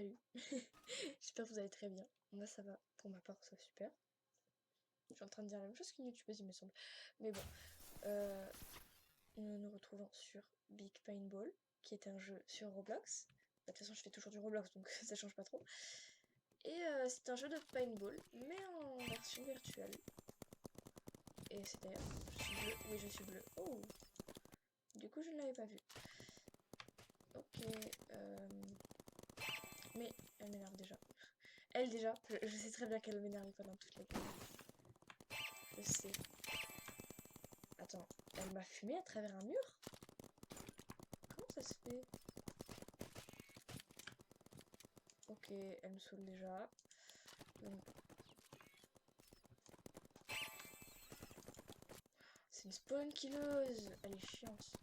Salut. J'espère que vous allez très bien. Moi ça va, pour ma part ça va super. Je suis en train de dire la même chose qu'une youtubeuse il me semble. Mais bon, nous nous retrouvons sur Big Paintball, qui est un jeu sur Roblox. De toute façon je fais toujours du Roblox donc ça change pas trop. Et c'est un jeu de paintball, mais en version virtuelle. Et c'est d'ailleurs, je suis bleue, oui je suis bleue. Oh, du coup je ne l'avais pas vu. Ok, mais elle m'énerve déjà. Elle déjà, je sais très bien qu'elle m'énerve pendant toute la game. Je sais. Attends, elle m'a fumé à travers un mur? Comment ça se fait? Ok, elle me saoule déjà. Donc, c'est une spawn killeuse. Elle est chiante.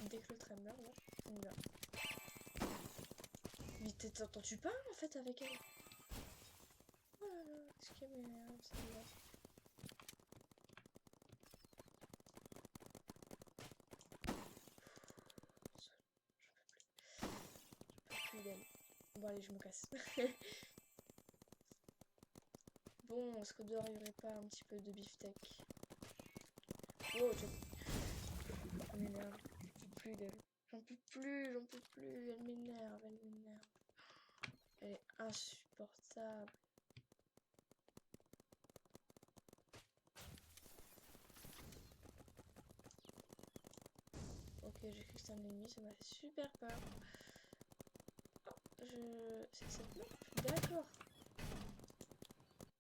Dès que le train meurt, là, on y va. Mais t'entends-tu pas en fait avec elle? Oh là là, qu'est-ce qu'elle m'énerve, celle-là. Je peux plus d'elle. Bon allez, je me casse. Bon, est-ce que dehors il y aurait pas un petit peu de beefsteak? Wow, elle m'énerve. J'en peux plus d'elle. J'en peux plus, j'en peux plus. Elle m'énerve, elle m'énerve. Elle est insupportable. Ok, j'ai cru que c'était un ennemi, ça m'a fait super peur. Oh, c'est cette map? D'accord.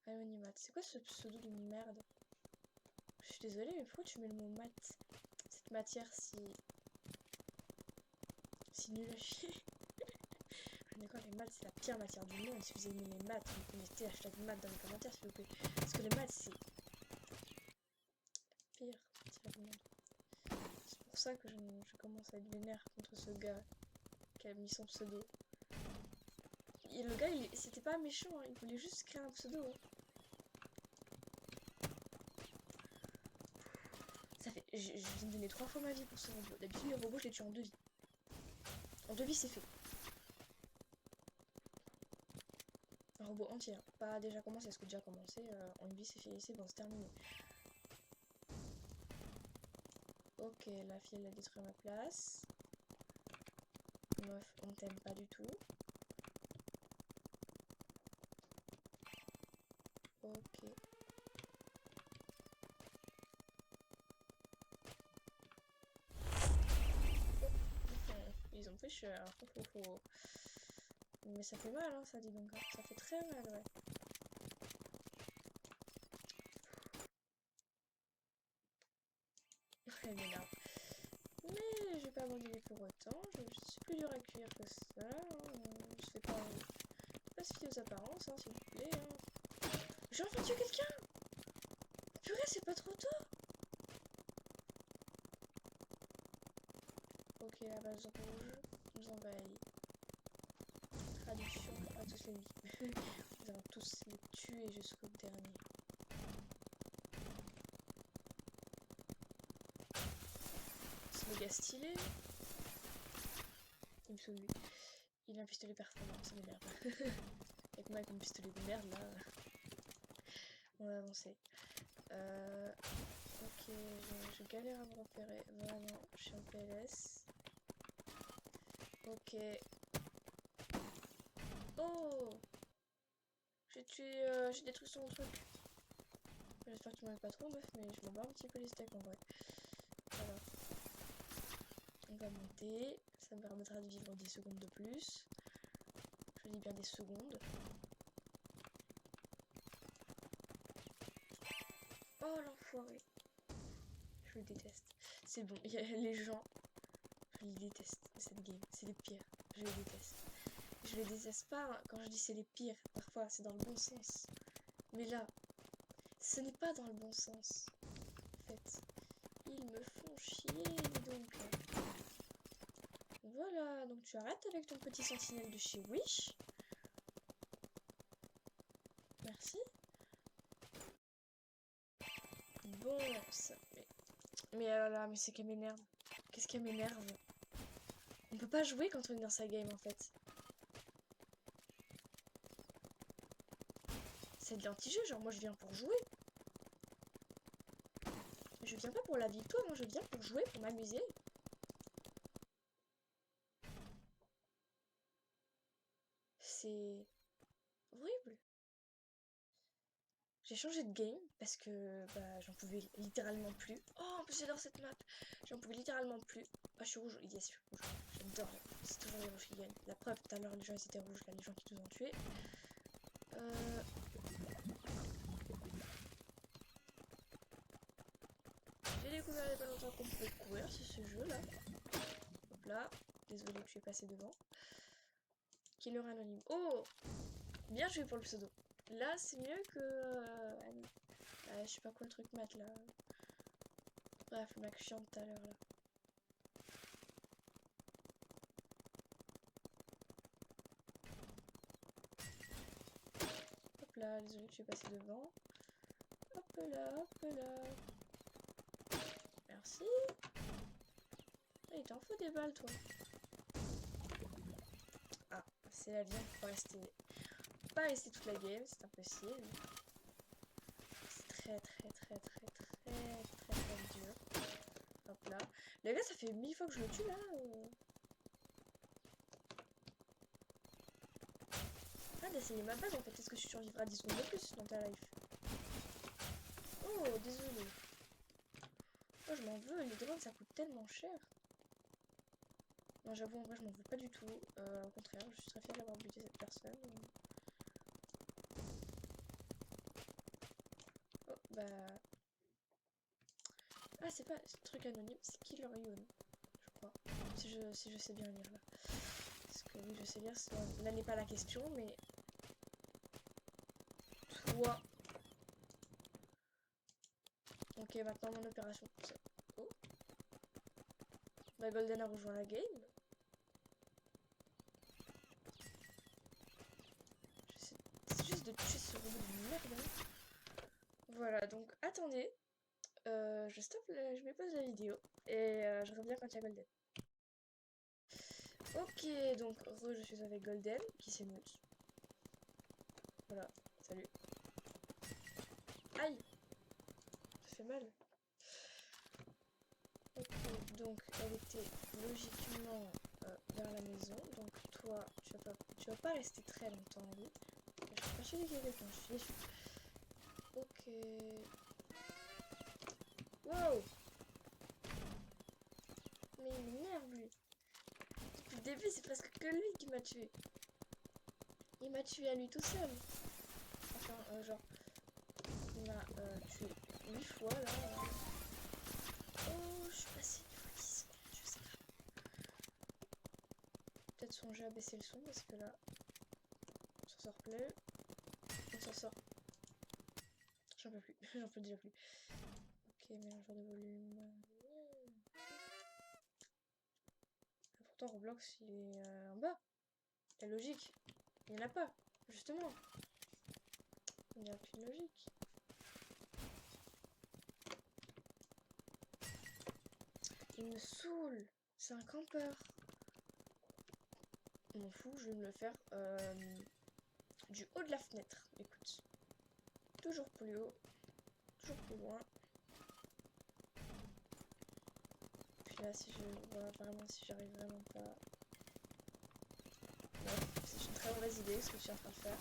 Anonymat. C'est quoi ce pseudo de merde? Je suis désolée, mais pourquoi tu mets le mot mat? Cette matière si nulle à chier. D'accord, les maths c'est la pire matière du monde. Si vous aimez les maths, vous mettez hashtag maths dans les commentaires s'il vous plaît. Parce que les maths c'est pire matière du monde. C'est pour ça que je commence à être vénère contre ce gars qui a mis son pseudo. Et le gars, c'était pas méchant, hein, il voulait juste créer un pseudo. Hein. Ça fait. Je viens de donner 3 fois ma vie pour ce robot. D'habitude, les robots, je les tue en 2 vies. En 2 vies, c'est fait. Un robot entier, hein. Pas déjà commencé, parce que déjà commencé, en 1 vie, c'est fait, c'est bon, c'est terminé. Ok, la fille, elle a détruit ma place. Meuf, on t'aime pas du tout. Ok. Ils ont fait cher. Mais ça fait mal, hein, ça dit donc. Hein. Ça fait très mal, ouais. Elle m'énerve. Mais j'ai pas abandonné pour autant. Je suis plus dur à cuire que ça. Hein. Je fais pas se fier aux apparences, hein, s'il vous plaît. Hein. J'ai enfin tué quelqu'un. Purée, c'est pas trop tôt. Ok, la base rouge nous envahit. Traduction à tous les vies. Nous allons tous les tuer jusqu'au dernier. C'est méga stylé. Il me saoule lui. Il a un pistolet performant, ça m'énerve. Avec moi avec mon pistolet de merde là. On va avancer. Ok, je galère à me repérer. Vraiment, je suis en PLS. Ok. Oh, j'ai détruit son truc. J'espère que tu m'en veux pas trop, meuf, mais je m'en bats un petit peu les steaks en vrai. Alors, on va monter. Ça me permettra de vivre 10 secondes de plus. Je dis bien des secondes. Oh l'enfoiré. Je le déteste. C'est bon, les gens, je les déteste, cette game. C'est les pires. Je les déteste. Je les déteste pas hein, quand je dis c'est les pires. Parfois, c'est dans le bon sens. Mais là, ce n'est pas dans le bon sens. En fait, ils me font chier, dis donc. Voilà, donc tu arrêtes avec ton petit sentinelle de chez Wish. Merci. Bon, ça... Mais Mais là, mais c'est qu'elle m'énerve. Qu'est-ce qu'elle m'énerve? On peut pas jouer quand on est dans sa game en fait. C'est de l'anti-jeu, genre moi je viens pour jouer. Je viens pas pour la victoire, moi je viens pour jouer, pour m'amuser. C'est horrible. J'ai changé de game parce que bah, j'en pouvais littéralement plus. Oh, en plus j'adore cette map. J'en pouvais littéralement plus. Ah, je suis rouge. Yes, je suis rouge. J'adore. C'est toujours les rouges qui gagnent. La preuve, tout à l'heure, les gens ils étaient rouges. Là, les gens qui nous ont tués. J'ai découvert il y a pas longtemps qu'on pouvait courir sur ce jeu là. Hop là. Désolée que je suis passée devant. Killer anonyme. Oh, bien joué pour le pseudo. Là, c'est mieux que... je sais pas quoi le truc mat là. Bref, le mec chiant tout à l'heure là. Hop là, désolé que je suis passée devant. Hop là, hop là. Merci. Ah, il t'en faut des balles toi. Ah, c'est la vie, on peut pas rester toute la game, c'est impossible. C'est très dur. Hop là. Les gars, ça fait 1000 fois que je le tue là. Ah, d'essayer ma base en fait. Est-ce que tu survivras 10 secondes de plus dans ta life? Oh, désolé. Oh, je m'en veux. Les drones, ça coûte tellement cher. Non, j'avoue, en vrai, je m'en veux pas du tout. Au contraire, je suis très fière d'avoir buté cette personne. Oh, bah... Ah, c'est pas ce truc anonyme, c'est Killer Yoon, je crois. Si je sais bien lire là. Parce que oui, je sais lire, là n'est pas la question, mais... Toi... Ok, maintenant mon opération... Oh. Bah, Golden a rejoint la game. C'est juste de tuer ce robot de merde. Hein. Voilà, donc attendez. Je stoppe, je me pose la vidéo. Et je reviens quand il y a Golden. Ok, donc je suis avec Golden, qui s'émeute. Voilà, salut. Aïe! Ça fait mal. Ok, donc elle était logiquement vers la maison. Donc toi, tu vas pas rester très longtemps en vie. Je suis persuadée qu'il y a quelqu'un, je suis déçue. Ok. Wow! Mais il m'énerve lui. Depuis le début, c'est presque que lui qui m'a tué. Il m'a tué à lui tout seul. Enfin, genre, il m'a tué 8 fois là. Oh, je suis passée niveau 10. Je sais pas. Peut-être songer à baisser le son parce que là, on s'en sort plus. On s'en sort. J'en peux plus. J'en peux déjà plus. Ok, mélangeur de volume. Pourtant, Roblox, il est en bas. La logique. Il n'y en a pas. Justement. Il n'y a plus de logique. Il me saoule. C'est un campeur. Je m'en fous, je vais me le faire du haut de la fenêtre. Écoute. Toujours plus haut. Toujours plus loin. Puis là, si je vois vraiment, si j'arrive vraiment pas... Non, c'est une très mauvaise idée ce que je suis en train de faire.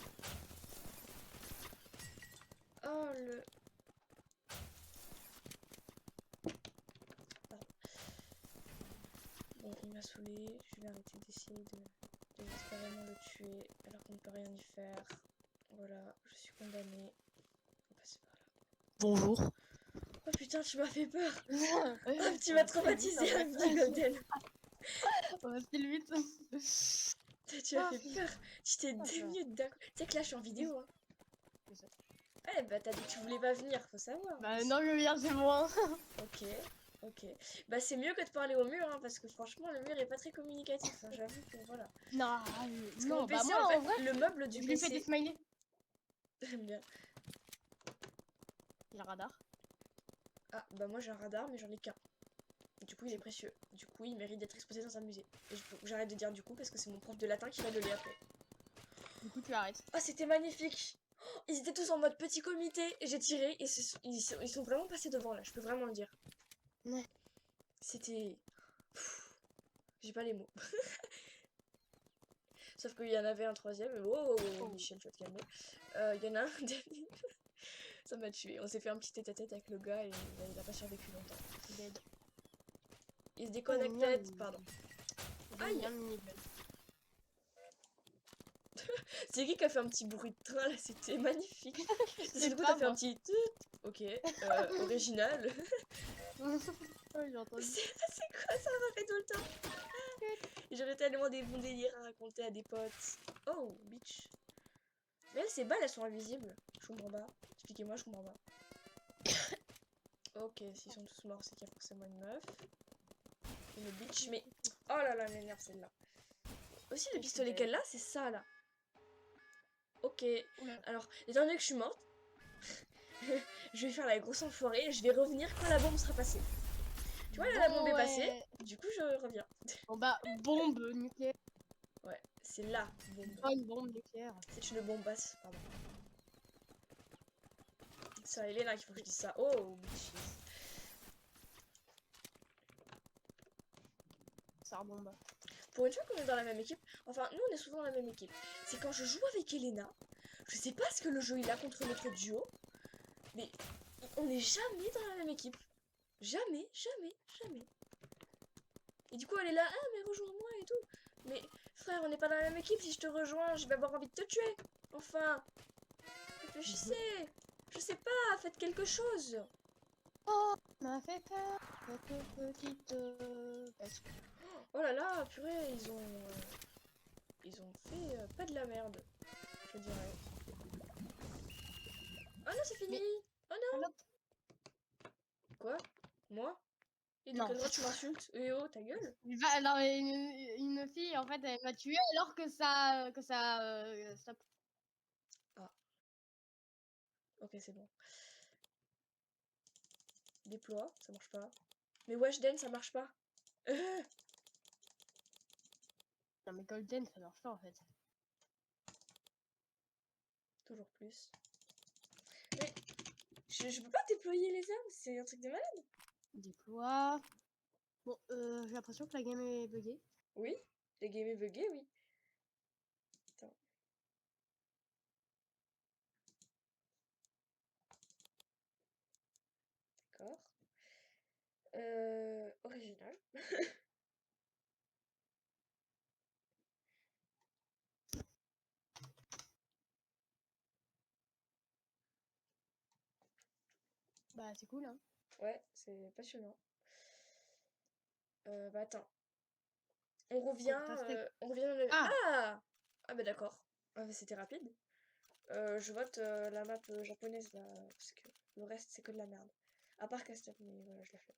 Oh le... Pardon. Bon, il m'a saoulé. Je vais arrêter d'essayer de désespérément le tuer alors qu'on ne peut rien y faire. Voilà, je suis condamnée. On va passer par là. Bonjour. Oh putain, tu m'as fait peur. Oh, tu m'as traumatisé avec Big Golden. On va filer vite. Tu m'as fait peur. Tu t'es démieux d'un coup. Tu sais que là, je suis en vidéo. Hein. Ouais, bah t'as dit que tu voulais pas venir, faut savoir. Bah non, je viens chez moi. Ok, ok. Bah c'est mieux que de parler au mur, hein, parce que franchement, le mur est pas très communicatif. Hein, j'avoue que voilà. Non, Parce que non, mon PC, bah moi, en fait, en vrai, le meuble du je lui fais des PC... smileys. J'aime bien. Il a radar. Ah, bah moi j'ai un radar, mais j'en ai qu'un. Du coup, il est précieux. Du coup, il mérite d'être exposé dans un musée. Et j'arrête de dire du coup parce que c'est mon prof de latin qui va gueuler après. Du coup, tu arrêtes. Ah, c'était magnifique! Oh, ils étaient tous en mode petit comité. Et j'ai tiré et ils sont vraiment passés devant là, je peux vraiment le dire. Ouais. C'était. J'ai pas les mots. Sauf qu'il y en avait un troisième. Oh, Michel, tu vas te calmer. Il y en a un dernier. Ça m'a tué. On s'est fait un petit tête-à-tête avec le gars et il a pas survécu longtemps. Dead. Il se déconnectait. Pardon. Aïe! C'est qui a fait un petit bruit de train là? C'était magnifique. C'est du coup, t'as fait un petit. Ok. Original. Ouais, j'ai entendu. C'est quoi ça? On fait tout le temps. Et j'aurais tellement des bons délires à raconter à des potes. Oh, bitch. Mais elles, ces balles, elles sont invisibles. Je comprends pas. Expliquez-moi, je comprends pas. Ok, s'ils sont tous morts, c'est qu'il y a forcément une meuf. Une bitch, mais... Oh là là, m'énerve celle-là. Aussi, le pistolet qu'elle a, c'est ça, là. Ok. Oula. Alors, étant donné que je suis morte, je vais faire la grosse enfoirée et je vais revenir quand la bombe sera passée. Tu vois, là, la bombe est passée. Du coup, je reviens. Bon bah, bombe nucléaire. Ouais, c'est la bombe. Pas une bombe nucléaire. C'est une bombe basse, pardon. C'est à Elena qu'il faut que je dise ça. Oh, bitches. Ça rebombe. Pour une fois qu'on est dans la même équipe, enfin, nous on est souvent dans la même équipe. C'est quand je joue avec Elena, je sais pas ce que le jeu il a contre notre duo, mais on n'est jamais dans la même équipe. Jamais, jamais, jamais. Et du coup, elle est là, ah, mais rejoins-moi et tout. Mais frère, on n'est pas dans la même équipe. Si je te rejoins, je vais avoir envie de te tuer. Enfin, réfléchissez. Je sais pas, faites quelque chose. Oh, m'a fait peur. Cette petite. Oh là là, purée, ils ont fait pas de la merde, je dirais. Oh non, c'est fini. Mais- Oh non. Alors, Quoi? Moi? Et de non. quel droit tu m'insultes? Eh oh, ta gueule? Alors, une fille, en fait, elle m'a tué alors que ça. Ah, ok, c'est bon. Déploie, ça marche pas. Mais Weshden, ça marche pas. Non, mais Golden, ça marche pas en fait. Toujours plus. Mais je peux pas déployer les armes, c'est un truc de malade. Déploie. Bon, j'ai l'impression que la game est buggée. Oui, les game est buggé, oui. Attends. D'accord. Original. Bah, c'est cool, hein. Ouais, c'est passionnant. Bah attends. On revient. On revient dans le... Ah! Ah! Ah bah d'accord. Ah bah c'était rapide. Je vote la map japonaise là, parce que le reste c'est que de la merde. À part Castle, mais voilà, je l'ai fait.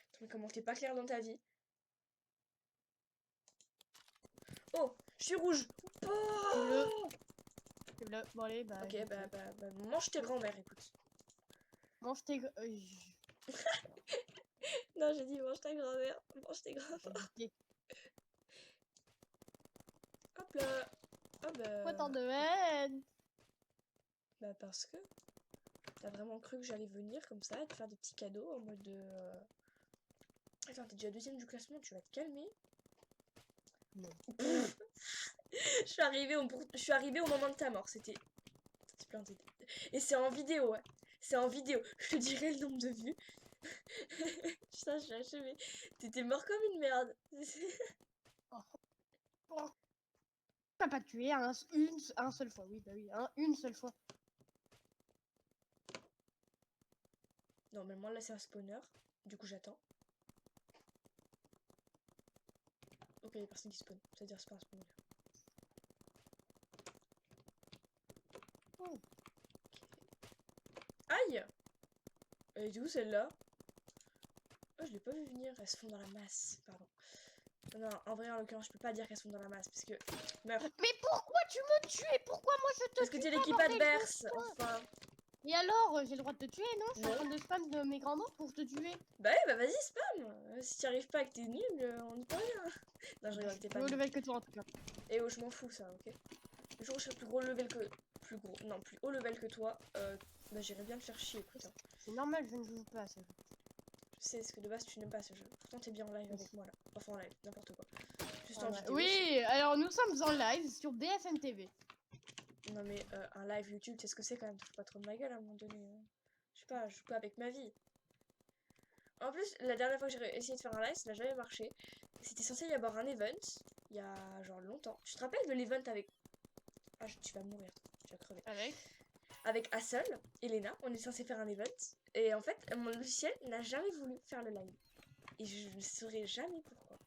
Attends, mais comment t'es pas clair dans ta vie? Oh, je suis rouge. Bleu. Oh, C'est bleu. Bon, allez, bah. ok, écoute, bah, mange tes grands-mères, écoute. mange tes. Non, j'ai dit mange ta grand-mère. Mange tes grands-mères. Hop là. Ah Pourquoi tant bah... de haine? Bah parce que t'as vraiment cru que j'allais venir comme ça et te faire des petits cadeaux en mode de... Attends, t'es déjà deuxième du classement, tu vas te calmer. Non. Je suis arrivée au moment de ta mort, c'était splendide. Et c'est en vidéo, ouais. C'est en vidéo. Je te dirai le nombre de vues. Putain, je suis achevée. T'étais mort comme une merde. Oh. T'as pas tué un seule fois, oui, bah oui, une seule fois. Normalement, là, c'est un spawner. Du coup, j'attends. Ok, il y a personne qui spawn. C'est-à-dire c'est pas un spawner. Oh. Aïe! Elle est où celle-là? Oh, je l'ai pas vu venir. Elles se font dans la masse. Pardon. Non, en vrai, en l'occurrence, je peux pas dire qu'elles sont dans la masse. Parce que. Meuf. Mais pourquoi tu me tues? Pourquoi moi je te Parce que tue t'es pas, l'équipe bordel de adverse. toi? Enfin. Et alors, j'ai le droit de te tuer, non? Je suis en Non. train de spam de mes grands mots pour te tuer. Bah ouais, bah vas-y, spam. Si t'y arrives pas et que t'es nul, on n'y peut rien. Non, je Je rigole, suis t'es plus pas haut nul. level que toi en tout cas. Et oh, je m'en fous, ça, ok? Le jour où je serai plus gros level que... Plus gros, non, plus haut level que toi, bah j'irai bien te faire chier, écoute. Hein. C'est normal, je ne joue pas à ça. Je sais, parce que de base, tu n'aimes pas ce jeu. Pourtant, t'es bien en live avec moi, là. Enfin, en live, n'importe quoi. Juste en vidéo. Oui, alors nous sommes en live sur BFM TV. Non, mais un live YouTube, tu sais ce que c'est quand même? Te fous pas trop de ma gueule à un moment donné. Hein. Je sais pas, je joue pas avec ma vie. En plus, la dernière fois que j'ai essayé de faire un live, ça n'a jamais marché. C'était censé y avoir un event, il y a genre longtemps. Tu te rappelles de l'event avec... Ah, tu vas mourir, tu vas crever. Avec Hassel, Elena, on est censé faire un event. Et en fait, mon logiciel n'a jamais voulu faire le live. Et je ne saurais jamais pourquoi.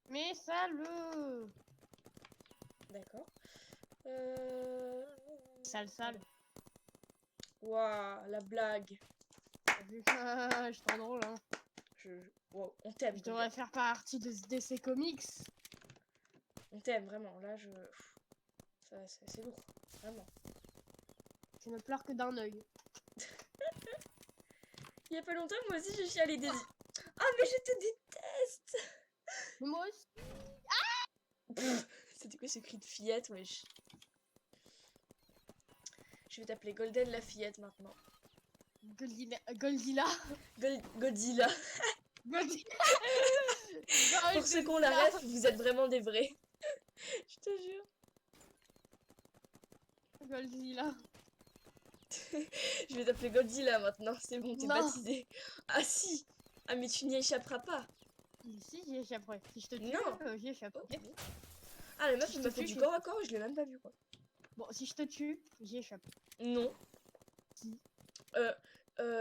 Mais ça le... D'accord. Sale. Waouh, la blague. T'as vu? Je suis trop drôle, hein. Wow, on t'aime. Je devrais faire partie de DC Comics. On t'aime, vraiment. Là, c'est lourd. Vraiment. Je ne pleure que d'un œil. Il y a pas longtemps, moi aussi, j'ai chialé des... Ah, mais je te déteste. Mais moi aussi. C'était quoi ce cri de fillette, wesh? Je vais t'appeler Golden la fillette maintenant. Godzilla. Godzilla. Godzilla. Pour ceux qui ont la ref, vous êtes vraiment des vrais. Je te jure. Godzilla. Je vais t'appeler Godzilla maintenant, c'est bon, t'es Non. baptisé. Ah si. Ah mais tu n'y échapperas pas. Si, j'y échapperai. Si je te tue, Non. j'y échappe. Oh, Ok. oui. Ah la meuf, Si elle je m'a te fait tue, du corps à corps et je l'ai même pas vu quoi. Bon, si je te tue, j'y échappe. Non.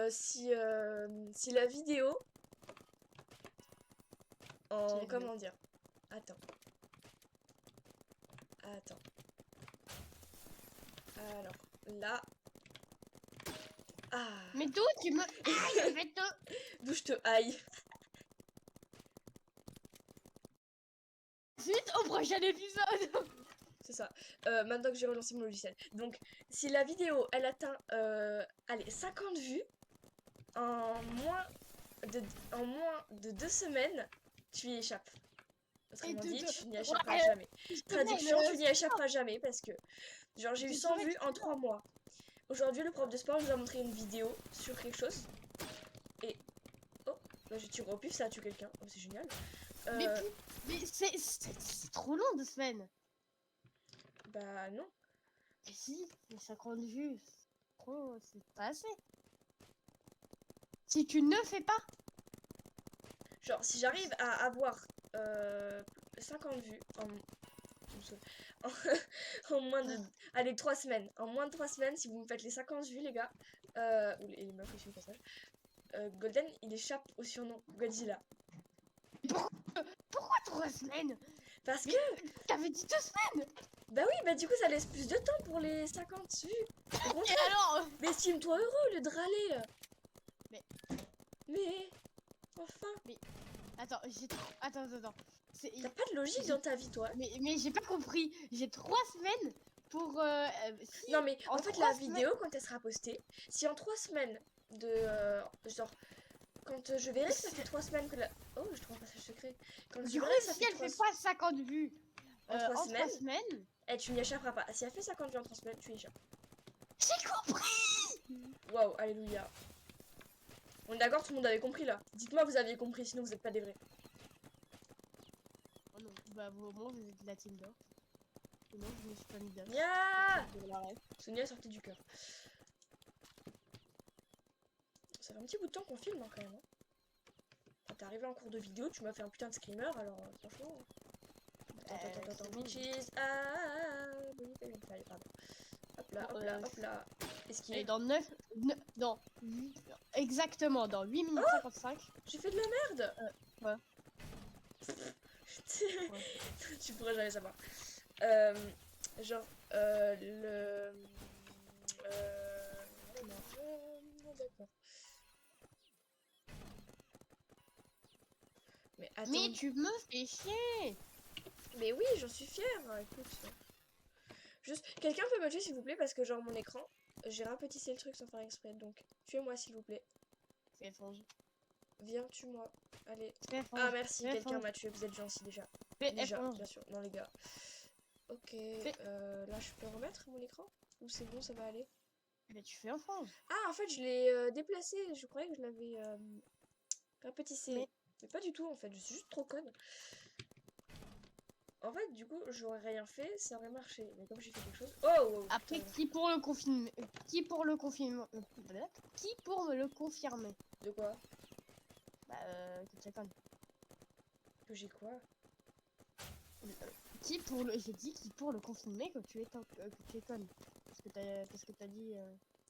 Si. Si la vidéo... En... Comment dire? Attends. Alors, là... Ah. Mais d'où tu me... Ah, je vais te... D'où je te haïs. Suite au prochain épisode. C'est ça. Maintenant que j'ai relancé mon logiciel. Donc, si la vidéo, elle atteint, allez, 50 vues, en moins de 2 semaines, tu y échappes. Autrement dit, tu n'y échapperas jamais. Traduction, tu n'y échapperas jamais parce que, genre, j'ai eu 100 vues en 3 mois. Aujourd'hui, le prof de sport nous a montré une vidéo sur quelque chose. Et... Oh, bah, je tire au pif, ça a tué quelqu'un. Oh, c'est génial. Mais c'est trop long 2 semaines. Bah non. Mais si, mais 50 vues, c'est pas assez. Si tu ne fais pas, Genre, si j'arrive à avoir 50 vues en moins de... Allez, 3 semaines. En moins de 3 semaines, si vous me faites les 50 vues, les gars, ou les meufs aussi au passage, Golden, il échappe au surnom Godzilla. pourquoi 3 semaines? Parce que... T'avais dit 2 semaines. Bah oui, bah du coup, ça laisse plus de temps pour les 50 vues. Et alors? Mais estime-toi heureux, le de râler. Mais... Enfin... Attends, Attends. T'as pas de logique dans ta vie, toi. Mais j'ai pas compris. J'ai 3 semaines pour... si, Non mais en fait la semaines... vidéo quand elle sera postée, si en 3 semaines de genre quand je verrai que ça fait 3 semaines que la... Oh je trouve un passage secret. Quand Du je coup, verrai que ça si fait elle 3 fait pas 50 vues en 3 3 semaines, semaines... eh, tu n'y échapperas pas. Si elle fait 50 vues en 3 semaines, tu y échappes. J'ai compris. Waouh, alléluia. On est d'accord, tout le monde avait compris là. Dites-moi vous aviez compris, sinon vous êtes pas des vrais. Oh non, bah au moins vous êtes de la team d'or. Non, je me suis pas mis d'or. Yeah. Sonia sortait du cœur. Ça fait un petit bout de temps qu'on filme hein, quand même. Hein. Quand t'es arrivé en cours de vidéo, tu m'as fait un putain de screamer, alors franchement... Attends, bitches. Pardon. Hop là. Esquive. Et dans 9... dans... Exactement, dans 8 minutes 55. J'ai fait de la merde. Ouais. Tu pourrais jamais savoir. Genre, non, d'accord. Mais attends. Mais tu me fais chier. Mais oui, j'en suis fière. Écoute. Juste, quelqu'un peut me tuer s'il vous plaît parce que genre mon écran, j'ai rapetissé le truc sans faire exprès. Donc, tuez-moi s'il vous plaît. C'est étrange. Viens, tue-moi. Allez. C'est étrange. Ah merci, C'est quelqu'un étrange. m'a tué, vous êtes gentil déjà. C'est Déjà, étrange. bien sûr. Non les gars. Ok, là je peux remettre mon écran? Ou c'est bon, ça va aller? Mais tu fais étrange. Ah en fait je l'ai déplacé, je croyais que je l'avais rapetissé. Mais- Mais pas du tout en fait, je suis juste trop conne. En fait du coup j'aurais rien fait, ça aurait marché. Mais comme j'ai fait quelque chose... Oh, oh, Après, putain. qui pour le confirmer? Qui pour le confirmer? Qui pour me le confirmer? De quoi? Bah, que tu es conne. Que j'ai quoi? Qui pour le... J'ai dit qui pour le confirmer que tu es, que tu es conne. Parce que t'as dit...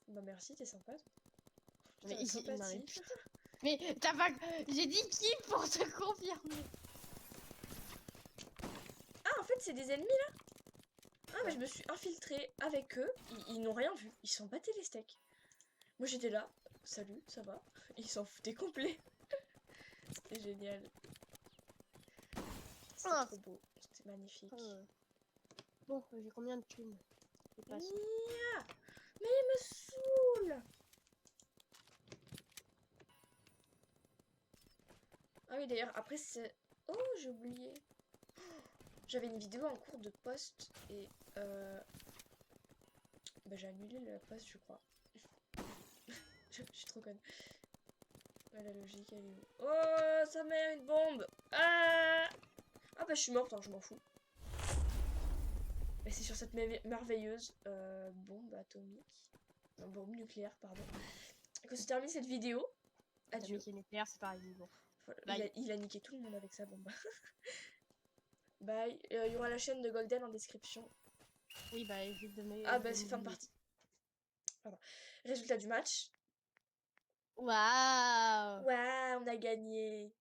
Bah merci, t'es sympa. Mais, Putain, non, mais sympathie. putain. Mais t'as pas... J'ai dit qui pour te confirmer? Ah en fait c'est des ennemis là? Ah mais Ouais. je me suis infiltrée avec eux, ils n'ont rien vu, ils s'en battaient les steaks. Moi j'étais là, salut, ça va? Ils s'en foutaient complet. C'était génial. C'était Ah. trop beau, c'était magnifique. Bon, j'ai combien de thunes? J'ai pas assez. Nia, mais il me saoule. Ah oui d'ailleurs après c'est... Oh j'ai oublié. J'avais une vidéo en cours de post et bah, j'ai annulé le post je crois. Je suis trop conne. Ah, la logique elle est où? Oh ça met une bombe. Ah, ah bah je suis morte, hein, je m'en fous. Et c'est sur cette merveilleuse bombe atomique, non, bombe nucléaire pardon, que se termine cette vidéo. Adieu. Qui est nucléaire, c'est pareil. Bon. Voilà, il a niqué tout le monde avec sa bombe. Bye. Il y aura la chaîne de Golden en description. Oui, bah, j'ai donné... Ah bah c'est fin de partie. Pardon. Résultat du match. Waouh! Ouais, on a gagné.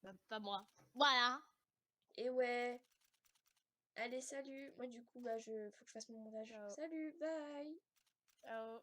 Bah, pas moi. Voilà! Et ouais. Allez, salut. Moi du coup, bah faut que je fasse mon montage. Ciao. Salut, bye. Ciao.